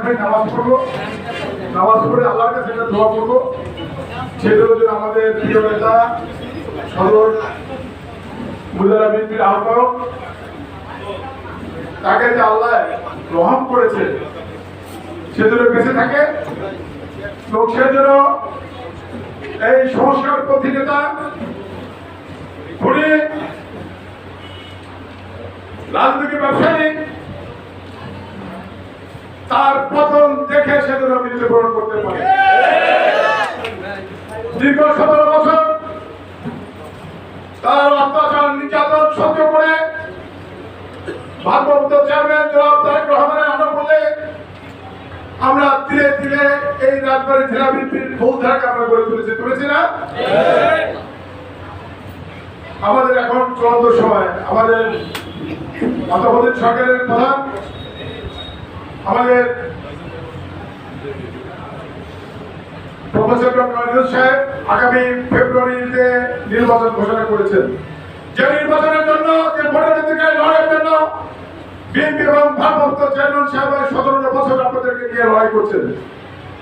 রাখবেন, নামাজ পড়বো, নামাজ পড়ে আল্লাহর কাছে একটা দোয়া করবো। সেগুলো যেন আমাদের প্রিয় নেতা সদর উপজেলা বিএনপির আহ্বায়ক, তাকে যে আল্লাহ রহম করেছে সেজন্য বেঁচে থাকে এবং সেজন্য এই সংস্কার পথী নেতা খুনি রাজনৈতিক ব্যবসায়ী তার পতন দেখে সেজন্য মৃত্যুবরণ করতে পারে। দীর্ঘ 17 বছর তার অত্যাচার নির্যাতন সহ্য করে ভারপ্রাপ্ত চেয়ারম্যান জনাব তারেক রহমানের আনুকূল্যে আমরা ধীরে ধীরে এই রাজবাড়ী জেলা বিএনপির মূলধারাকে আমরা গড়ে তুলেছি না? আমাদের এখন চূড়ান্ত সময় আমাদের তত্ত্বাবধায়ক সরকারের প্রধান আমাদের প্রফেসর ডক্টর ইউনূস সাহেব আগামী ফেব্রুয়ারিতে নির্বাচন ঘোষণা করেছেন। যে নির্বাচনের জন্য, যে ভোটের অধিকার লড়াইয়ের জন্য বিএনপি এবং ভারপ্রাপ্ত চেয়ারম্যান সাহেব 17 বছর আপনাদেরকে নিয়ে লড়াই করছেন।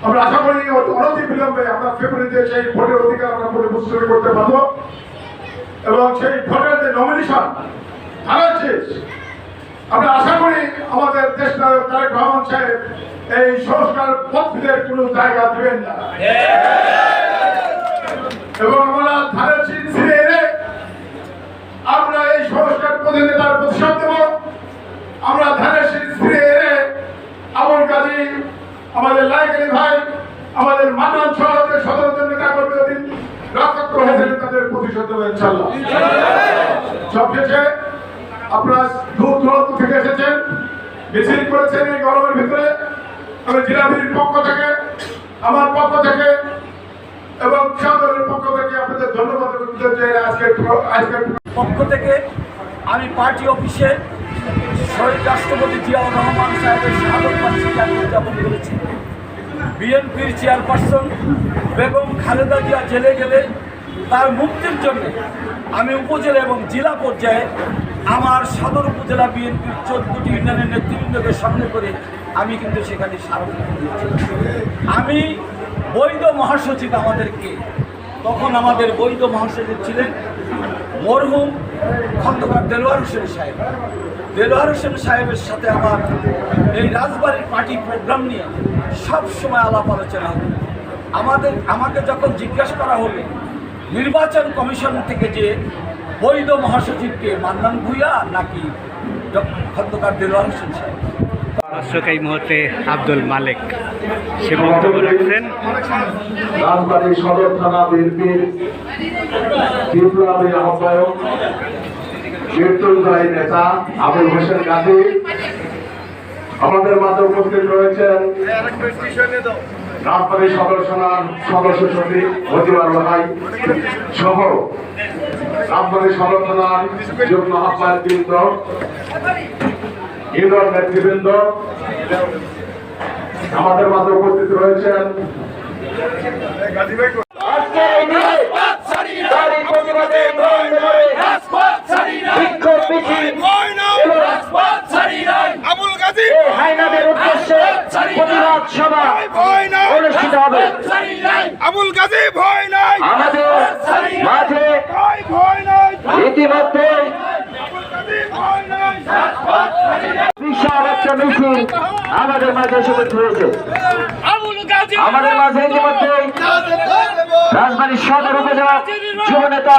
আমরা আশা করি অনতি বিলম্বে আমরা ফেব্রুয়ারিতে সেই ভোটের অধিকার আমরা পুনরুজ্জীবিত করতে পারবো এবং সেই ভোটের যে নমিনেশন শেষ, আমরা আশা করি আমাদের দেশ নায়ক তারেক রহমান সাহেব এই সংস্কার পথবিদের কোনো জায়গা দেবেন না এবং আমরা ধানের শীত ছিঁড়ে এনে আমরা এই সংস্কার পথে তার প্রতিশোধ দেব। আমরা ধানের শীত ছিঁড়ে এনে আবুল গাজী, আমাদের লাইকালি ভাই, আমাদের মান্নান সহ সদর নেতা কর্মী রক্তাক্ত হয়েছিলেন, তাদের প্রতিশোধ দেব ইনশাআল্লাহ। সবশেষে আপনারা দূর দূরান্ত থেকে এসেছেন, মিছিল করেছেন এই গরমের ভিতরে। আমি জেলা বিএনপির পক্ষ থেকে, আমার পক্ষ থেকে এবং সদরের পক্ষ থেকে আপনাদের ধন্যবাদ দিতে চাই। আজকের পক্ষ থেকে আমি পার্টি অফিসে শহীদ রাষ্ট্রপতি জিয়াউর রহমান সাহেবের শাহাদত বার্ষিকী আমি উদযাপন করেছি। বিএনপির চেয়ারপারসন বেগম খালেদা জিয়া জেলে গেলে তার মুক্তির জন্য আমি উপজেলা এবং জেলা পর্যায়ে আমার সদর উপজেলা বিএনপির 14টি ইউনিয়নের নেতৃবৃন্দকে সামনে করে আমি কিন্তু সেখানে স্মারকলিপি দিয়েছি। আমি বৈধ মহাসচিব আমাদেরকে, তখন আমাদের বৈধ মহাসচিব ছিলেন মরহুম খন্দকার দেলোয়ার হোসেন সাহেব। দেলোয়ার হোসেন সাহেবের সাথে আমার এই রাজবাড়ির পার্টি প্রোগ্রাম নিয়ে সব সময় আলাপ আলোচনা হতো। আমাকে যখন জিজ্ঞাসা করা হলো নির্বাচন কমিশন থেকে যে বৈধ মহাসচিবকে মান্নান ভূঁইয়া নাকি খন্দকার দেলোয়ার হোসেন সাহেব, দর্শক এই মুহূর্তে আব্দুল মালিক সে বক্তব্য রাখছেন। রাজবাড়ী সদর থানা বিএনপির বিপ্লবী আহ্বায়ক মৃত্যুঞ্জয় নেতা আবুল হোসেন গাজী আমাদের মাঝে উপস্থিত রয়েছেন। রাজবাড়ী সদর থানার সদস্য সচিব মজিবুর ভাই সহ রাজবাড়ী সদর থানার যুগ্ম আহ্বায়ক বৃন্দ, ইউনিয়ন নেতৃবৃন্দ আমাদের মাঝে উপস্থিত রয়েছেন। আবুল গাজী হায়নাদের উদ্দেশ্যে প্রতিবাদ সভা অনুষ্ঠিত হবে। আবুল গাজী ভয় নাই, আমাদের মাঝে ইতিমধ্যে বিশাল একটা মিছিল আমাদের মাঝে উপস্থিত হয়েছে। আমাদের মাঝে ইতিমধ্যে রাজবাড়ী সদর উপজেলা যুব নেতা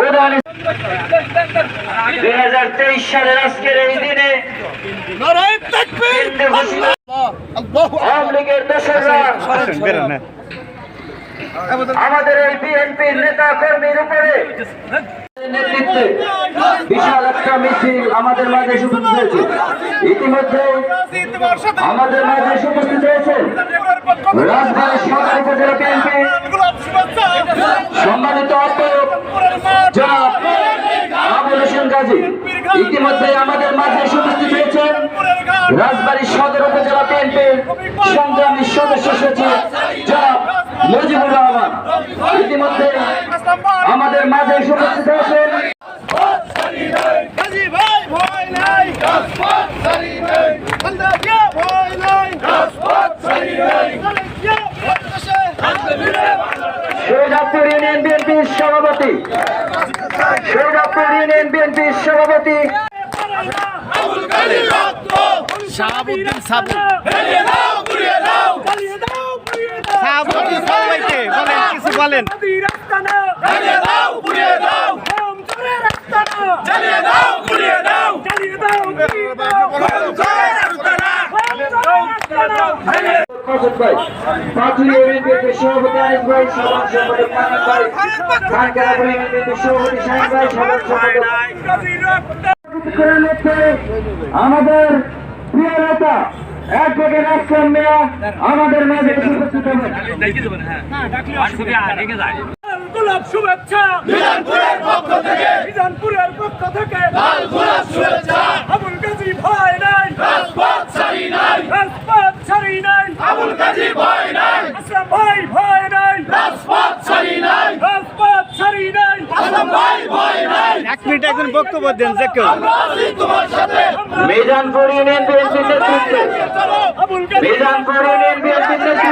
উদয়ন 2023 সালের আজকের এই দিনে আওয়ামী লীগের দোসররা আমাদের এই বিএনপির নেতা কর্মীর উপরে নেতৃত্বে বিশাল একটা মিছিল আমাদের মাঝে উপস্থিত হয়েছে। ইতিমধ্যে আমাদের মাঝে উপস্থিত হয়েছে রাজবাড়ী সদর উপজেলা বিএনপি সম্মানিত আহ্বায়ক জনাব আবুল হোসেন গাজী। ইতিমধ্যে আমাদের মাঝে উপস্থিত হয়েছেন রাজবাড়ী সদর উপজেলা বিএনপির সংগ্রামী সদস্য সচিব জনাব মজিবুর রহমান। ইতিমধ্যে আমাদের মাঝে উপস্থিত হয়েছেন গাজী ভাই ভয় নাই, ভয় নাই, শহীদপুর ইউনিয়ন বিএনপির সভাপতি শহীদপুর ইউনিয়ন বিএনপির সভাপতি শাহাবুদ্দিন সাবু শাহাবুদ্দিন সবাইকে বলেন কিছু বলেন পাঁচুলি ইউনিয়ন বিএনপির সভাপতি আনিস ভাই, সাধারণ সম্পাদক মানিক ভাই, খানকারাপুর ইউনিয়ন বিএনপির সভাপতি শাহিন ভাই, সাধারণ সম্পাদক আমাদের প্রিয় নেতা অ্যাডভোকেট আসলাম মিয়া আমাদের মাঝে উপস্থিত হবেন। গোলাপ শুভেচ্ছা মিজানপুরের পক্ষ থেকে লাল গোলাপ শুভেচ্ছা আবুল গাজী ভয় নাই রাজপথ ছাড়ি নাই আবুল গাজী ভয় নাই আসলাম ভাই ভয় নাই রাজপথ ছাড়ি নাই আসলাম ভাই ভয় নাই 1 মিনিট একজন বক্তব্য দেন যে কেউ আমরা আছি তোমার সাথে মিজানপুর ইউনিয়ন বিএনপির নেতৃত্বে আবুল গাজী মিজানপুর ইউনিয়ন বিএনপির নেতৃত্বে